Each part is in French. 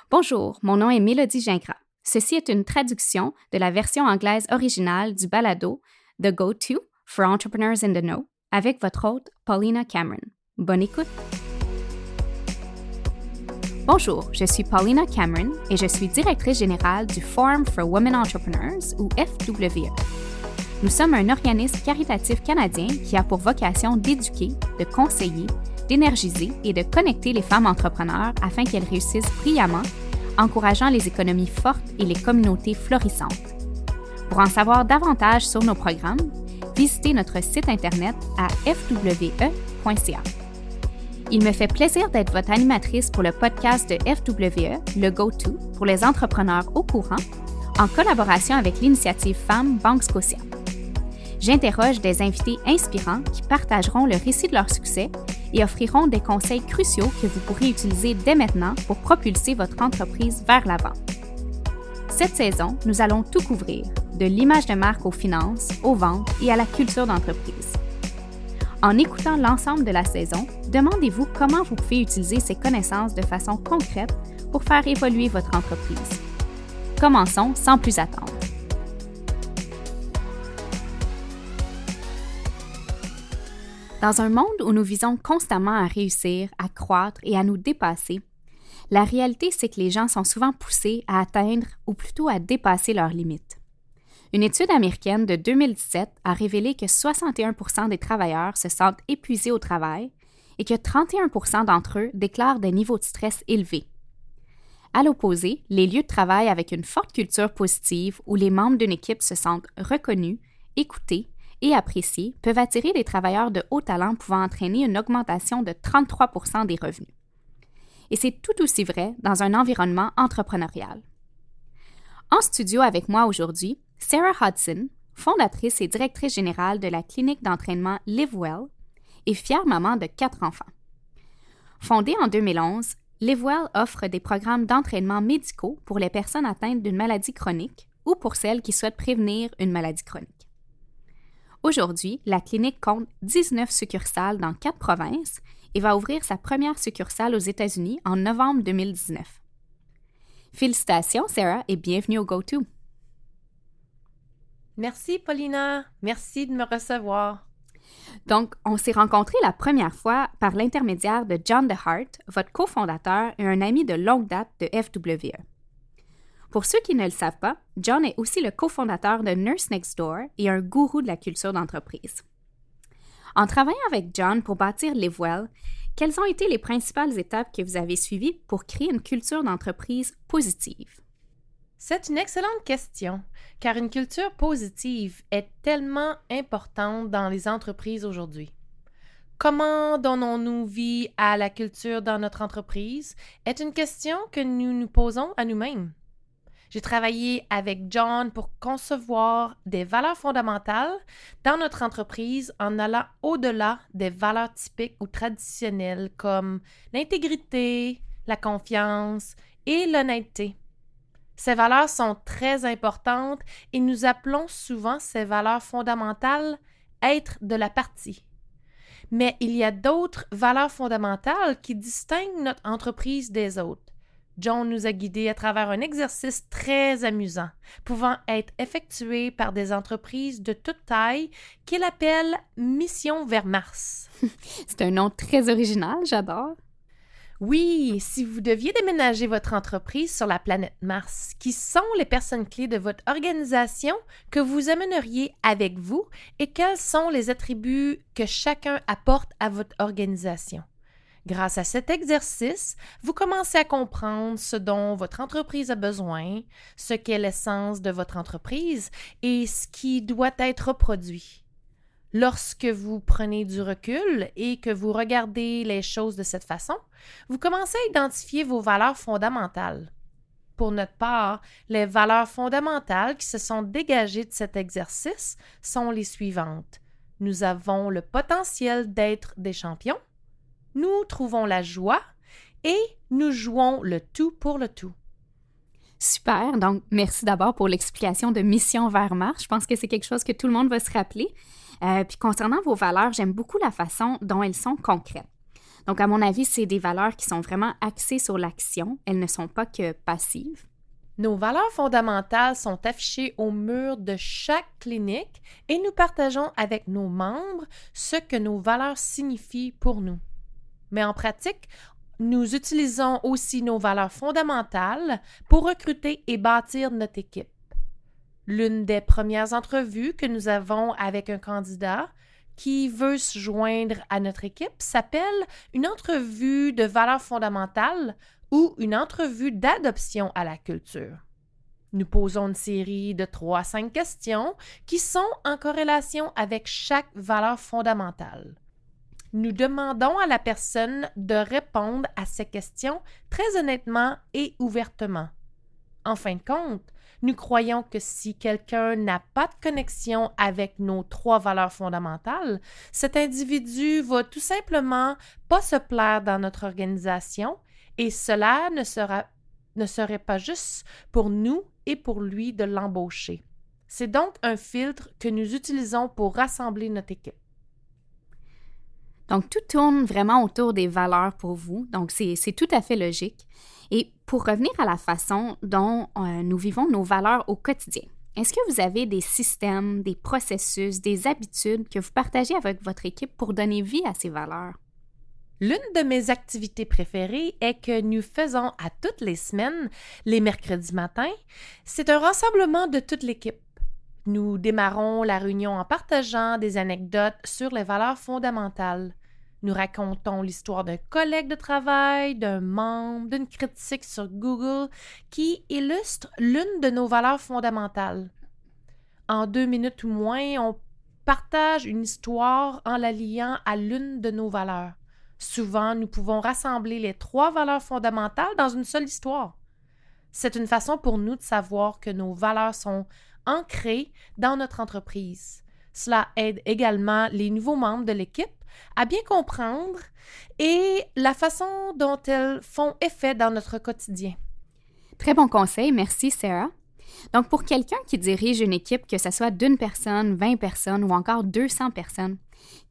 Bonjour, mon nom est Mélodie Gingras. Ceci est une traduction de la version anglaise originale du balado The Go-To for Entrepreneurs in the Know avec votre hôte Paulina Cameron. Bonne écoute! Bonjour, je suis Paulina Cameron et je suis directrice générale du Forum for Women Entrepreneurs ou FWE. Nous sommes un organisme caritatif canadien qui a pour vocation d'éduquer, de conseiller, d'énergiser et de connecter les femmes entrepreneurs afin qu'elles réussissent brillamment, encourageant les économies fortes et les communautés florissantes. Pour en savoir davantage sur nos programmes, visitez notre site internet à fwe.ca. Il me fait plaisir d'être votre animatrice pour le podcast de FWE, le Go-To, pour les entrepreneurs au courant, en collaboration avec l'initiative Femmes Banque Scotia. J'interroge des invités inspirants qui partageront le récit de leur succès et offriront des conseils cruciaux que vous pourrez utiliser dès maintenant pour propulser votre entreprise vers l'avant. Cette saison, nous allons tout couvrir, de l'image de marque aux finances, aux ventes et à la culture d'entreprise. En écoutant l'ensemble de la saison, demandez-vous comment vous pouvez utiliser ces connaissances de façon concrète pour faire évoluer votre entreprise. Commençons sans plus attendre. Dans un monde où nous visons constamment à réussir, à croître et à nous dépasser, la réalité, c'est que les gens sont souvent poussés à atteindre ou plutôt à dépasser leurs limites. Une étude américaine de 2017 a révélé que 61% des travailleurs se sentent épuisés au travail et que 31% d'entre eux déclarent des niveaux de stress élevés. À l'opposé, les lieux de travail avec une forte culture positive où les membres d'une équipe se sentent reconnus, écoutés et appréciés peuvent attirer des travailleurs de haut talent pouvant entraîner une augmentation de 33% des revenus. Et c'est tout aussi vrai dans un environnement entrepreneurial. En studio avec moi aujourd'hui, Sarah Hudson, fondatrice et directrice générale de la clinique d'entraînement LiveWell et fière maman de 4 enfants. Fondée en 2011, LiveWell offre des programmes d'entraînement médicaux pour les personnes atteintes d'une maladie chronique ou pour celles qui souhaitent prévenir une maladie chronique. Aujourd'hui, la clinique compte 19 succursales dans 4 provinces et va ouvrir sa première succursale aux États-Unis en novembre 2019. Félicitations, Sarah, et bienvenue au Go-To. Merci, Paulina. Merci de me recevoir. Donc, on s'est rencontrés la première fois par l'intermédiaire de John DeHart, votre cofondateur et un ami de longue date de FWE. Pour ceux qui ne le savent pas, John est aussi le cofondateur de Nurse Next Door et un gourou de la culture d'entreprise. En travaillant avec John pour bâtir LiveWell, quelles ont été les principales étapes que vous avez suivies pour créer une culture d'entreprise positive? C'est une excellente question, car une culture positive est tellement importante dans les entreprises aujourd'hui. Comment donnons-nous vie à la culture dans notre entreprise est une question que nous nous posons à nous-mêmes. J'ai travaillé avec John pour concevoir des valeurs fondamentales dans notre entreprise en allant au-delà des valeurs typiques ou traditionnelles comme l'intégrité, la confiance et l'honnêteté. Ces valeurs sont très importantes et nous appelons souvent ces valeurs fondamentales être de la partie. Mais il y a d'autres valeurs fondamentales qui distinguent notre entreprise des autres. John nous a guidés à travers un exercice très amusant, pouvant être effectué par des entreprises de toute taille qu'il appelle « Mission vers Mars ». C'est un nom très original, j'adore. Oui, si vous deviez déménager votre entreprise sur la planète Mars, qui sont les personnes clés de votre organisation que vous amèneriez avec vous et quels sont les attributs que chacun apporte à votre organisation? Grâce à cet exercice, vous commencez à comprendre ce dont votre entreprise a besoin, ce qu'est l'essence de votre entreprise et ce qui doit être reproduit. Lorsque vous prenez du recul et que vous regardez les choses de cette façon, vous commencez à identifier vos valeurs fondamentales. Pour notre part, les valeurs fondamentales qui se sont dégagées de cet exercice sont les suivantes. Nous avons le potentiel d'être des champions. Nous trouvons la joie et nous jouons le tout pour le tout. Super, donc merci d'abord pour l'explication de Mission vers Mars. Je pense que c'est quelque chose que tout le monde va se rappeler. Puis concernant vos valeurs, j'aime beaucoup la façon dont elles sont concrètes. Donc, à mon avis, c'est des valeurs qui sont vraiment axées sur l'action. Elles ne sont pas que passives. Nos valeurs fondamentales sont affichées au mur de chaque clinique et nous partageons avec nos membres ce que nos valeurs signifient pour nous. Mais en pratique, nous utilisons aussi nos valeurs fondamentales pour recruter et bâtir notre équipe. L'une des premières entrevues que nous avons avec un candidat qui veut se joindre à notre équipe s'appelle une entrevue de valeurs fondamentales ou une entrevue d'adoption à la culture. Nous posons une série de 3 à 5 questions qui sont en corrélation avec chaque valeur fondamentale. Nous demandons à la personne de répondre à ces questions très honnêtement et ouvertement. En fin de compte, nous croyons que si quelqu'un n'a pas de connexion avec nos 3 valeurs fondamentales, cet individu va tout simplement pas se plaire dans notre organisation et cela ne serait pas juste pour nous et pour lui de l'embaucher. C'est donc un filtre que nous utilisons pour rassembler notre équipe. Donc, tout tourne vraiment autour des valeurs pour vous, donc c'est tout à fait logique. Et pour revenir à la façon dont nous vivons nos valeurs au quotidien, est-ce que vous avez des systèmes, des processus, des habitudes que vous partagez avec votre équipe pour donner vie à ces valeurs? L'une de mes activités préférées est que nous faisons à toutes les semaines, les mercredis matins. C'est un rassemblement de toute l'équipe. Nous démarrons la réunion en partageant des anecdotes sur les valeurs fondamentales. Nous racontons l'histoire d'un collègue de travail, d'un membre, d'une critique sur Google qui illustre l'une de nos valeurs fondamentales. En 2 minutes ou moins, on partage une histoire en la liant à l'une de nos valeurs. Souvent, nous pouvons rassembler les 3 valeurs fondamentales dans une seule histoire. C'est une façon pour nous de savoir que nos valeurs sont ancrées dans notre entreprise. Cela aide également les nouveaux membres de l'équipe à bien comprendre et la façon dont elles font effet dans notre quotidien. Très bon conseil, merci Sarah. Donc, pour quelqu'un qui dirige une équipe, que ce soit d'1 personne, 20 personnes ou encore 200 personnes,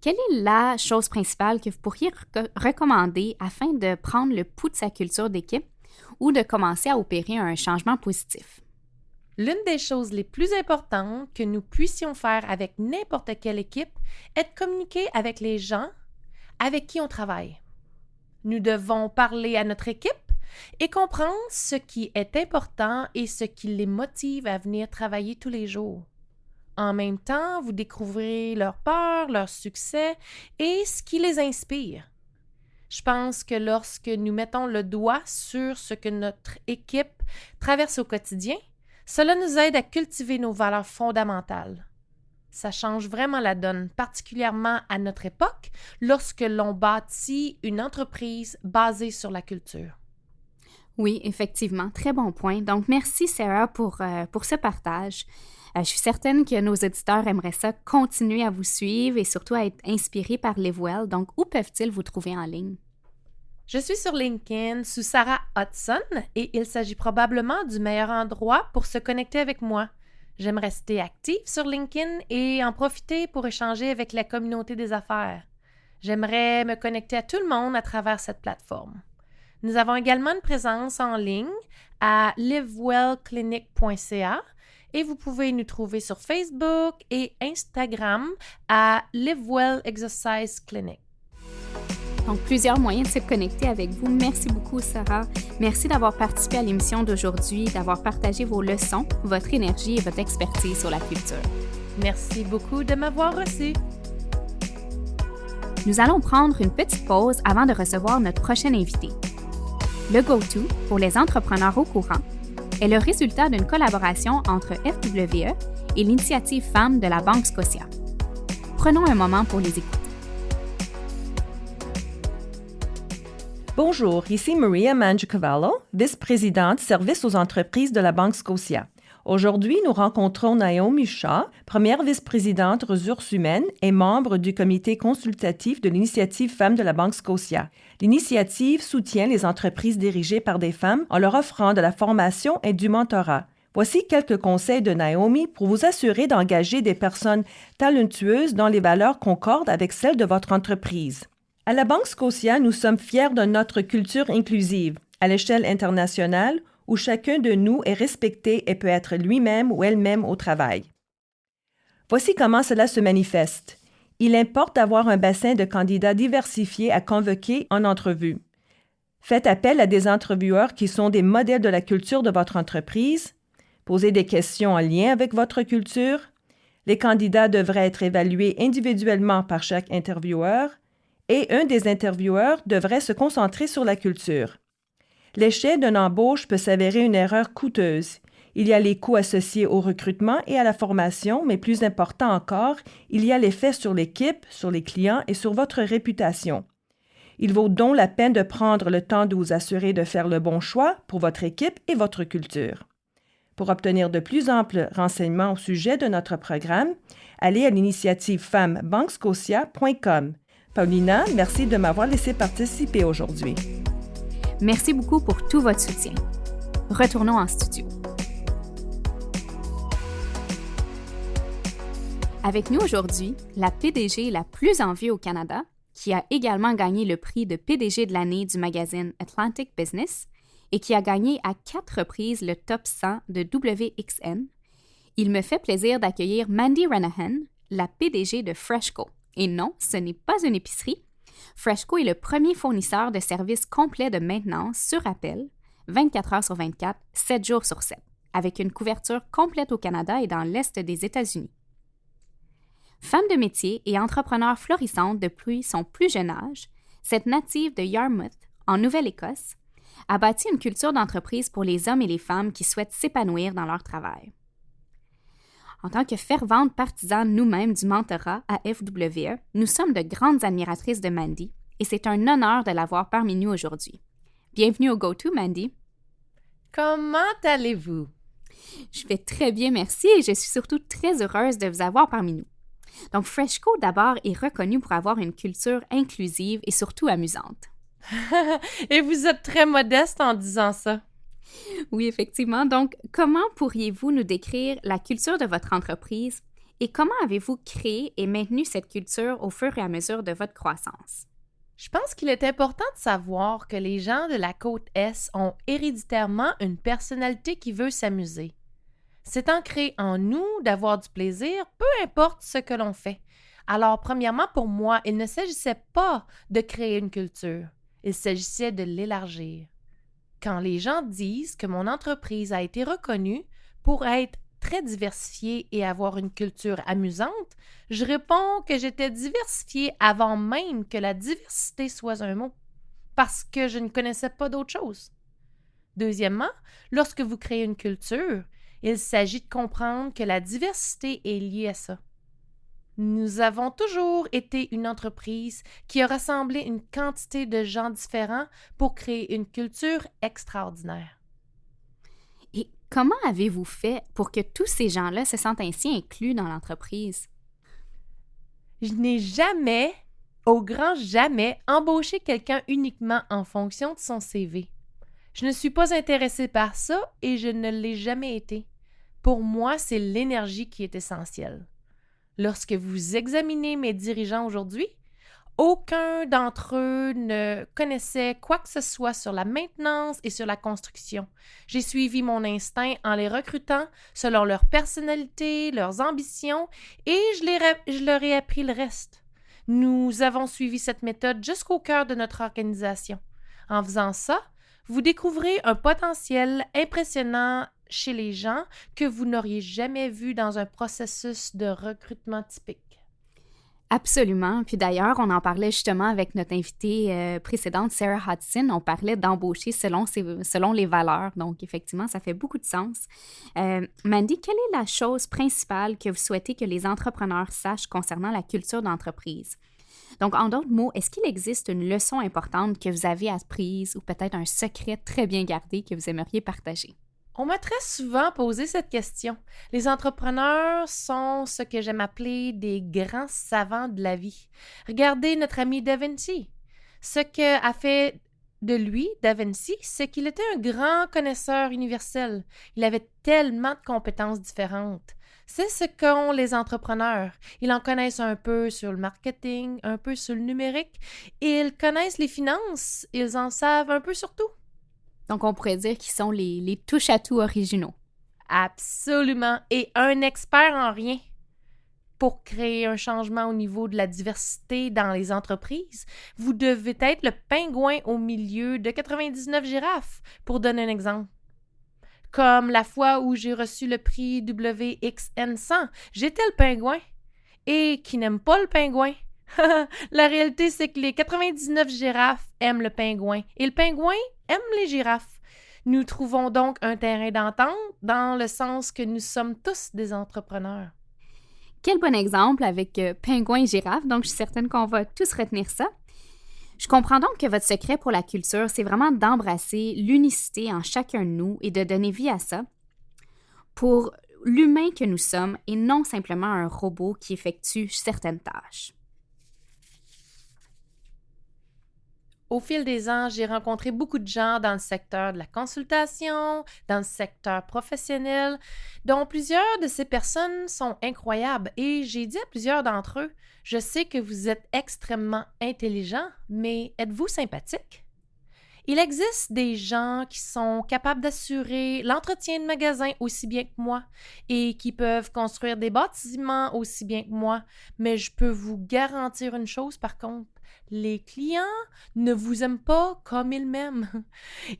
quelle est la chose principale que vous pourriez recommander afin de prendre le pouls de sa culture d'équipe ou de commencer à opérer un changement positif? L'une des choses les plus importantes que nous puissions faire avec n'importe quelle équipe est de communiquer avec les gens avec qui on travaille. Nous devons parler à notre équipe et comprendre ce qui est important et ce qui les motive à venir travailler tous les jours. En même temps, vous découvrez leurs peurs, leurs succès et ce qui les inspire. Je pense que lorsque nous mettons le doigt sur ce que notre équipe traverse au quotidien, cela nous aide à cultiver nos valeurs fondamentales. Ça change vraiment la donne, particulièrement à notre époque, lorsque l'on bâtit une entreprise basée sur la culture. Oui, effectivement, très bon point. Donc, merci Sarah pour ce partage. Je suis certaine que nos auditeurs aimeraient ça continuer à vous suivre et surtout à être inspirés par LiveWell. Donc, où peuvent-ils vous trouver en ligne? Je suis sur LinkedIn sous Sarah Hudson et il s'agit probablement du meilleur endroit pour se connecter avec moi. J'aime rester active sur LinkedIn et en profiter pour échanger avec la communauté des affaires. J'aimerais me connecter à tout le monde à travers cette plateforme. Nous avons également une présence en ligne à livewellclinic.ca et vous pouvez nous trouver sur Facebook et Instagram à LiveWell Exercise Clinic. Donc, plusieurs moyens de se connecter avec vous. Merci beaucoup, Sarah. Merci d'avoir participé à l'émission d'aujourd'hui, d'avoir partagé vos leçons, votre énergie et votre expertise sur la culture. Merci beaucoup de m'avoir reçu. Nous allons prendre une petite pause avant de recevoir notre prochain invité. Le Go-To, pour les entrepreneurs au courant, est le résultat d'une collaboration entre FWE et l'Initiative Femmes de la Banque Scotia. Prenons un moment pour les écouter. Bonjour, ici Maria Mangiacavallo, vice-présidente service aux entreprises de la Banque Scotia. Aujourd'hui, nous rencontrons Naomi Shaw, première vice-présidente ressources humaines et membre du comité consultatif de l'Initiative Femmes de la Banque Scotia. L'initiative soutient les entreprises dirigées par des femmes en leur offrant de la formation et du mentorat. Voici quelques conseils de Naomi pour vous assurer d'engager des personnes talentueuses dont les valeurs concordent avec celles de votre entreprise. À la Banque Scotia, nous sommes fiers de notre culture inclusive à l'échelle internationale où chacun de nous est respecté et peut être lui-même ou elle-même au travail. Voici comment cela se manifeste. Il importe d'avoir un bassin de candidats diversifiés à convoquer en entrevue. Faites appel à des entrevueurs qui sont des modèles de la culture de votre entreprise. Posez des questions en lien avec votre culture. Les candidats devraient être évalués individuellement par chaque intervieweur et un des intervieweurs devrait se concentrer sur la culture. L'échec d'une embauche peut s'avérer une erreur coûteuse. Il y a les coûts associés au recrutement et à la formation, mais plus important encore, il y a l'effet sur l'équipe, sur les clients et sur votre réputation. Il vaut donc la peine de prendre le temps de vous assurer de faire le bon choix pour votre équipe et votre culture. Pour obtenir de plus amples renseignements au sujet de notre programme, allez à l'initiative femmesbancscotia.com. Paulina, merci de m'avoir laissé participer aujourd'hui. Merci beaucoup pour tout votre soutien. Retournons en studio. Avec nous aujourd'hui, la PDG la plus en vue au Canada, qui a également gagné le prix de PDG de l'année du magazine Atlantic Business et qui a gagné à 4 reprises le top 100 de WXN, il me fait plaisir d'accueillir Mandy Renahan, la PDG de Freshco. Et non, ce n'est pas une épicerie. Freshco est le premier fournisseur de services complets de maintenance sur appel, 24 heures sur 24, 7 jours sur 7, avec une couverture complète au Canada et dans l'Est des États-Unis. Femme de métier et entrepreneur florissante depuis son plus jeune âge, cette native de Yarmouth, en Nouvelle-Écosse, a bâti une culture d'entreprise pour les hommes et les femmes qui souhaitent s'épanouir dans leur travail. En tant que ferventes partisanes nous-mêmes du mentorat à FWE, nous sommes de grandes admiratrices de Mandy et c'est un honneur de l'avoir parmi nous aujourd'hui. Bienvenue au GoTo, Mandy. Comment allez-vous? Je vais très bien, merci, et je suis surtout très heureuse de vous avoir parmi nous. Donc, Freshco, d'abord, est reconnu pour avoir une culture inclusive et surtout amusante. Et vous êtes très modeste en disant ça. Oui, effectivement. Donc, comment pourriez-vous nous décrire la culture de votre entreprise et comment avez-vous créé et maintenu cette culture au fur et à mesure de votre croissance? Je pense qu'il est important de savoir que les gens de la côte Est ont héréditairement une personnalité qui veut s'amuser. C'est ancré en nous d'avoir du plaisir, peu importe ce que l'on fait. Alors, premièrement, pour moi, il ne s'agissait pas de créer une culture, il s'agissait de l'élargir. Quand les gens disent que mon entreprise a été reconnue pour être très diversifiée et avoir une culture amusante, je réponds que j'étais diversifiée avant même que la diversité soit un mot, parce que je ne connaissais pas d'autre chose. Deuxièmement, lorsque vous créez une culture, il s'agit de comprendre que la diversité est liée à ça. Nous avons toujours été une entreprise qui a rassemblé une quantité de gens différents pour créer une culture extraordinaire. Et comment avez-vous fait pour que tous ces gens-là se sentent ainsi inclus dans l'entreprise? Je n'ai jamais, au grand jamais, embauché quelqu'un uniquement en fonction de son CV. Je ne suis pas intéressée par ça et je ne l'ai jamais été. Pour moi, c'est l'énergie qui est essentielle. Lorsque vous examinez mes dirigeants aujourd'hui, aucun d'entre eux ne connaissait quoi que ce soit sur la maintenance et sur la construction. J'ai suivi mon instinct en les recrutant selon leur personnalité, leurs ambitions et je leur ai appris le reste. Nous avons suivi cette méthode jusqu'au cœur de notre organisation. En faisant ça, vous découvrez un potentiel impressionnant chez les gens que vous n'auriez jamais vu dans un processus de recrutement typique. Absolument. Puis d'ailleurs, on en parlait justement avec notre invitée précédente, Sarah Hudson. On parlait d'embaucher selon les valeurs. Donc, effectivement, ça fait beaucoup de sens. Mandy, quelle est la chose principale que vous souhaitez que les entrepreneurs sachent concernant la culture d'entreprise? Donc, en d'autres mots, est-ce qu'il existe une leçon importante que vous avez apprise ou peut-être un secret très bien gardé que vous aimeriez partager? On m'a très souvent posé cette question. Les entrepreneurs sont ce que j'aime appeler des grands savants de la vie. Regardez notre ami Da Vinci. Ce qu'a fait de lui, Da Vinci, c'est qu'il était un grand connaisseur universel. Il avait tellement de compétences différentes. C'est ce qu'ont les entrepreneurs. Ils en connaissent un peu sur le marketing, un peu sur le numérique. Ils connaissent les finances. Ils en savent un peu sur tout. Donc, on pourrait dire qu'ils sont les touche-à-tout originaux. Absolument. Et un expert en rien. Pour créer un changement au niveau de la diversité dans les entreprises, vous devez être le pingouin au milieu de 99 girafes, pour donner un exemple. Comme la fois où j'ai reçu le prix WXN100, j'étais le pingouin. Et qui n'aime pas le pingouin? La réalité, c'est que les 99 girafes aiment le pingouin et le pingouin aime les girafes. Nous trouvons donc un terrain d'entente dans le sens que nous sommes tous des entrepreneurs. Quel bon exemple avec pingouin et girafe, donc je suis certaine qu'on va tous retenir ça. Je comprends donc que votre secret pour la culture, c'est vraiment d'embrasser l'unicité en chacun de nous et de donner vie à ça pour l'humain que nous sommes et non simplement un robot qui effectue certaines tâches. Au fil des ans, j'ai rencontré beaucoup de gens dans le secteur de la consultation, dans le secteur professionnel, dont plusieurs de ces personnes sont incroyables et j'ai dit à plusieurs d'entre eux, je sais que vous êtes extrêmement intelligents, mais êtes-vous sympathique? Il existe des gens qui sont capables d'assurer l'entretien de magasin aussi bien que moi et qui peuvent construire des bâtiments aussi bien que moi, mais je peux vous garantir une chose par contre, les clients ne vous aiment pas comme ils m'aiment.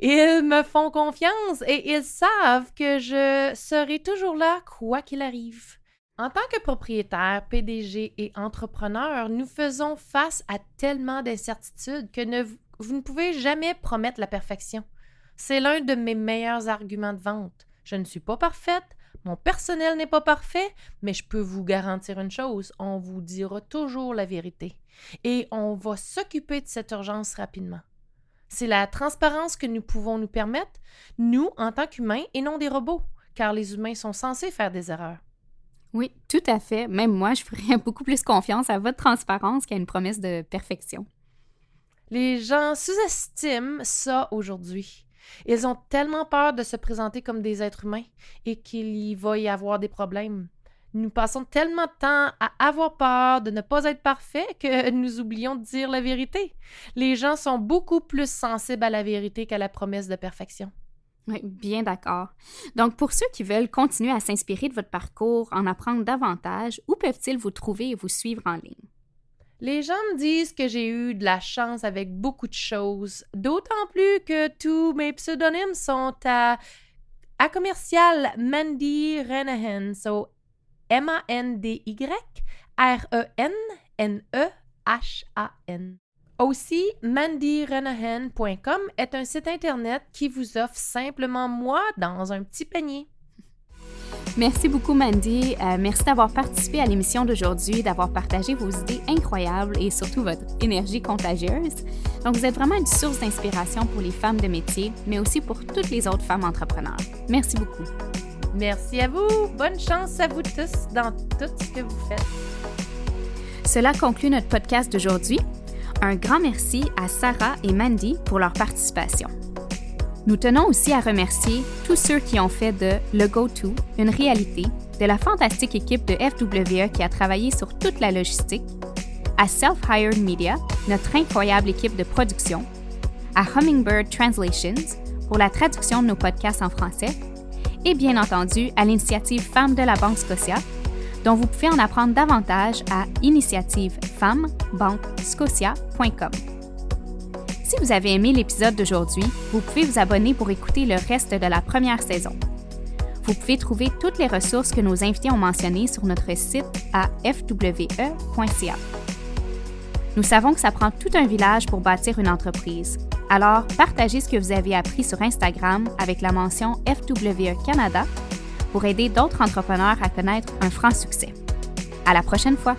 Ils me font confiance et ils savent que je serai toujours là quoi qu'il arrive. En tant que propriétaire, PDG et entrepreneur, nous faisons face à tellement d'incertitudes que vous ne pouvez jamais promettre la perfection. C'est l'un de mes meilleurs arguments de vente. Je ne suis pas parfaite, mon personnel n'est pas parfait, mais je peux vous garantir une chose, on vous dira toujours la vérité. Et on va s'occuper de cette urgence rapidement. C'est la transparence que nous pouvons nous permettre, nous, en tant qu'humains, et non des robots, car les humains sont censés faire des erreurs. Oui, tout à fait. Même moi, je ferais beaucoup plus confiance à votre transparence qu'à une promesse de perfection. Les gens sous-estiment ça aujourd'hui. Ils ont tellement peur de se présenter comme des êtres humains et qu'il y va y avoir des problèmes. Nous passons tellement de temps à avoir peur de ne pas être parfaits que nous oublions de dire la vérité. Les gens sont beaucoup plus sensibles à la vérité qu'à la promesse de perfection. Oui, bien d'accord. Donc, pour ceux qui veulent continuer à s'inspirer de votre parcours, en apprendre davantage, où peuvent-ils vous trouver et vous suivre en ligne? Les gens me disent que j'ai eu de la chance avec beaucoup de choses, d'autant plus que tous mes pseudonymes sont à commercial Mandy Renehan, so MandyRenehan. Aussi, mandyrenehan.com est un site internet qui vous offre simplement moi dans un petit panier. Merci beaucoup, Mandy. Merci d'avoir participé à l'émission d'aujourd'hui, d'avoir partagé vos idées incroyables et surtout votre énergie contagieuse. Donc, vous êtes vraiment une source d'inspiration pour les femmes de métier, mais aussi pour toutes les autres femmes entrepreneurs. Merci beaucoup. Merci à vous. Bonne chance à vous tous dans tout ce que vous faites. Cela conclut notre podcast d'aujourd'hui. Un grand merci à Sarah et Mandy pour leur participation. Nous tenons aussi à remercier tous ceux qui ont fait de Le Go-To une réalité, de la fantastique équipe de FWE qui a travaillé sur toute la logistique, à Self-Hired Media, notre incroyable équipe de production, à Hummingbird Translations pour la traduction de nos podcasts en français, et bien entendu à l'initiative Femmes de la Banque Scotia, dont vous pouvez en apprendre davantage à initiativefemmesbanquescotia.com. Si vous avez aimé l'épisode d'aujourd'hui, vous pouvez vous abonner pour écouter le reste de la première saison. Vous pouvez trouver toutes les ressources que nos invités ont mentionnées sur notre site à fwe.ca. Nous savons que ça prend tout un village pour bâtir une entreprise. Alors, partagez ce que vous avez appris sur Instagram avec la mention FWE Canada pour aider d'autres entrepreneurs à connaître un franc succès. À la prochaine fois!